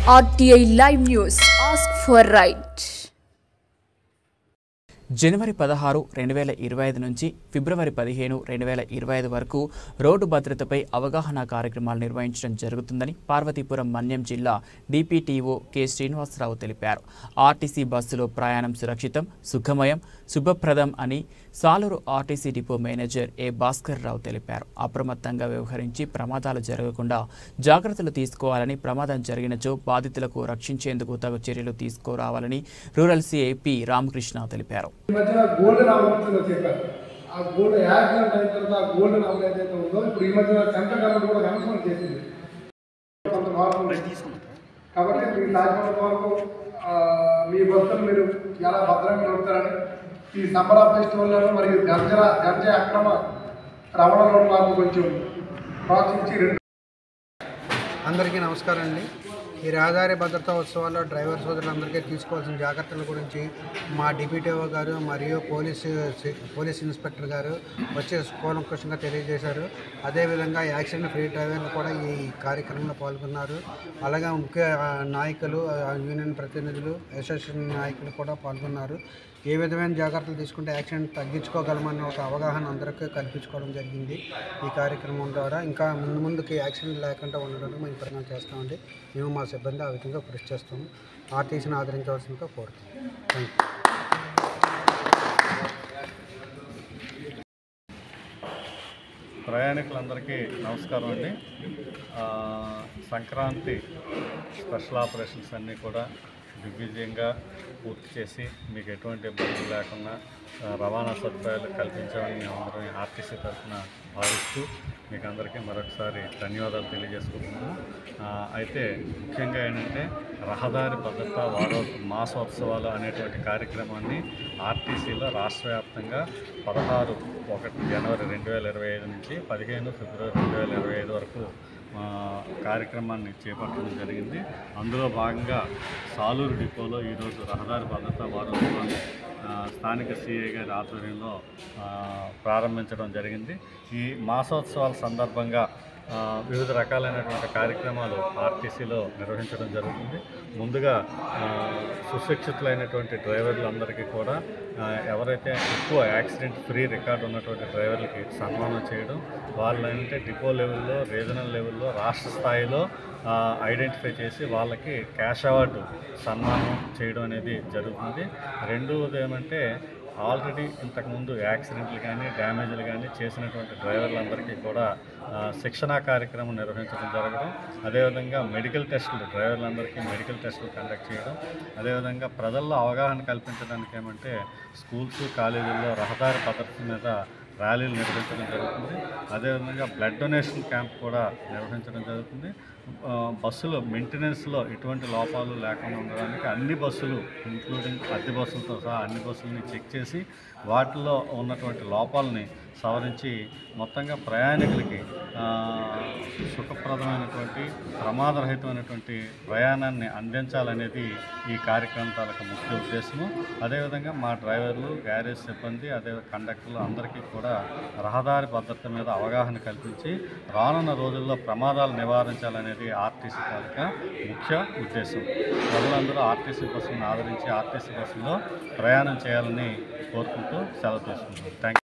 RTI Live News. Ask for right. జనవరి 16, 2025 నుంచి ఫిబ్రవరి 15, 2025 వరకు road భద్రతపై అవగాహన కార్యక్రమాలు నిర్వహించడం జరుగుతుందని పార్వతీపురం మన్యం జిల్లా డిపిటిఓ కె శ్రీనివాసరావు తెలిపారు. ఆర్టీసీ బస్సులో ప్రయాణం సురక్షితం, సుఖమయం, శుభప్రదం అని సాలూరు ఆర్టీసీ డిపో మేనేజర్ ఏ భాస్కర్ రావు తెలిపారు. అప్రమత్తంగా వ్యవహరించి ప్రమాదాలు జరగకుండా జాగ్రత్తలు తీసుకోవాలని, ప్రమాదం జరిగినచో బాధితులకు రక్షించేందుకు తగు చర్యలు తీసుకురావాలని రూరల్ సిఐపి రామకృష్ణ తెలిపారు. ఈ మధ్యన గోల్డెన్ అవర్ చెప్పారు. ఆ గోల్డ్ యాక్సిడెంట్ అయిన తర్వాత ఆ గోల్డెన్ అవర్ ఏదైతే ఉందో ఇప్పుడు ఈ మధ్యన సెంట్రల్ గవర్నమెంట్ కూడా కన్ఫర్మ్ చేసింది. కొంత మార్పు కాబట్టి మీ సాధ్యమైనంత వరకు మీ బస్సులు మీరు చాలా భద్రంగా నడుపుతారని ఈ సంబరా ఫెస్టివల్లో మరియు గంజా అక్రమ రవాణాలో మాకు కొంచెం ప్రోత్సహించి. అందరికీ నమస్కారం అండి. ఈ రహదారి భద్రతా ఉత్సవాల్లో డ్రైవర్ సోదరులందరికీ తీసుకోవాల్సిన జాగ్రత్తల గురించి మా డిప్యూటీఓ గారు మరియు పోలీస్ ఇన్స్పెక్టర్ గారు వచ్చి కూలంకషంగా తెలియజేశారు. అదేవిధంగా యాక్సిడెంట్ ఫ్రీ డ్రైవర్లు కూడా ఈ కార్యక్రమంలో పాల్గొన్నారు. అలాగే ముఖ్య నాయకులు, యూనియన్ ప్రతినిధులు, అసోసియేషన్ నాయకులు కూడా పాల్గొన్నారు. ఏ విధమైన జాగ్రత్తలు తీసుకుంటే యాక్సిడెంట్ తగ్గించుకోగలమన్న ఒక అవగాహన అందరికీ కల్పించుకోవడం జరిగింది. ఈ కార్యక్రమం ద్వారా ఇంకా ముందుకి యాక్సిడెంట్ లేకుండా ఉండడానికి మేము ప్రయత్నం చేస్తామండి. మేము మా సిబ్బంది ఆ విధంగా కృషి చేస్తాము. ఆర్టీసీని ఆదరించవలసిందిగా కోరుతున్నాం. Thank you. ప్రయాణికులందరికీ నమస్కారం అండి. సంక్రాంతి స్పెషల్ ఆపరేషన్స్ అన్నీ కూడా దిగ్విజయంగా పూర్తి చేసి మీకు ఎటువంటి ఇబ్బందులు లేకుండా రవాణా సదుపాయాలు కల్పించాలని మేము అందరం ఆర్టీసీ తరఫున భావిస్తూ మీకు అందరికీ మరొకసారి ధన్యవాదాలు తెలియజేసుకుంటున్నాము. అయితే ముఖ్యంగా ఏంటంటే రహదారి భద్రతా మాసోత్సవాలు అనేటువంటి కార్యక్రమాన్ని ఆర్టీసీలో రాష్ట్ర వ్యాప్తంగా 16 జనవరి 2025 నుంచి 15 ఫిబ్రవరి 2025 వరకు కార్యక్రమాన్ని చేపట్టడం జరిగింది. అందులో భాగంగా సాలూరు డిపోలో ఈరోజు రహదారి భద్రతా వారోత్సవాన్ని స్థానిక సిఐ గారి ఆధ్వర్యంలో ప్రారంభించడం జరిగింది. ఈ మాసోత్సవాల సందర్భంగా వివిధ రకాలైనటువంటి కార్యక్రమాలు ఆర్టీసీలో నిర్వహించడం జరుగుతుంది. ముందుగా సుశిక్షితులైనటువంటి డ్రైవర్లందరికీ కూడా ఎవరైతే ఎక్కువ యాక్సిడెంట్ ఫ్రీ రికార్డు ఉన్నటువంటి డ్రైవర్లకి సన్మానం చేయడం, వాళ్ళంటే డిపో లెవెల్లో, రీజనల్ లెవెల్లో, రాష్ట్ర స్థాయిలో ఐడెంటిఫై చేసి వాళ్ళకి క్యాష్ అవార్డు సన్మానం చేయడం అనేది జరుగుతుంది. రెండవది ఏమంటే ఆల్రెడీ ఇంతకుముందు యాక్సిడెంట్లు కానీ డ్యామేజ్లు కానీ చేసినటువంటి డ్రైవర్లందరికీ కూడా శిక్షణా కార్యక్రమం నిర్వహించడం జరగడం, అదేవిధంగా మెడికల్ టెస్టులు డ్రైవర్లందరికీ మెడికల్ టెస్టులు కండక్ట్ చేయడం, అదేవిధంగా ప్రజల్లో అవగాహన కల్పించడానికి ఏమంటే స్కూల్స్, కాలేజీల్లో రహదారి భద్రత మీద ర్యాలీలు నిర్వహించడం జరుగుతుంది. అదేవిధంగా బ్లడ్ డొనేషన్ క్యాంప్ కూడా నిర్వహించడం జరుగుతుంది. బస్సులు మెయింటెనెన్స్లో ఎటువంటి లోపాలు లేకుండా ఉండడానికి అన్ని బస్సులు ఇంక్లూడింగ్ అద్దె బస్సులతో సహా అన్ని బస్సులని చెక్ చేసి వాటిలో ఉన్నటువంటి లోపాలని సవరించి మొత్తంగా ప్రయాణికులకి సుఖప్రదమైనటువంటి, ప్రమాదరహితమైనటువంటి ప్రయాణాన్ని అందించాలనేది ఈ కార్యక్రమం తాలూకా ముఖ్య ఉద్దేశము. అదేవిధంగా మా డ్రైవర్లు, గ్యారేజ్ సిబ్బంది, అదే కండక్టర్లు అందరికీ కూడా రహదారి భద్రత మీద అవగాహన కల్పించి రానున్న రోజుల్లో ప్రమాదాలు నివారించాలనేది ఆర్టీసీ తాలూకా ముఖ్య ఉద్దేశం. ప్రజలందరూ ఆర్టీసీ బస్సులను ఆదరించి ఆర్టీసీ బస్సుల్లో ప్రయాణం చేయాలని కోరుకుంటూ సెలవు తీసుకుంటున్నాం. Thank you.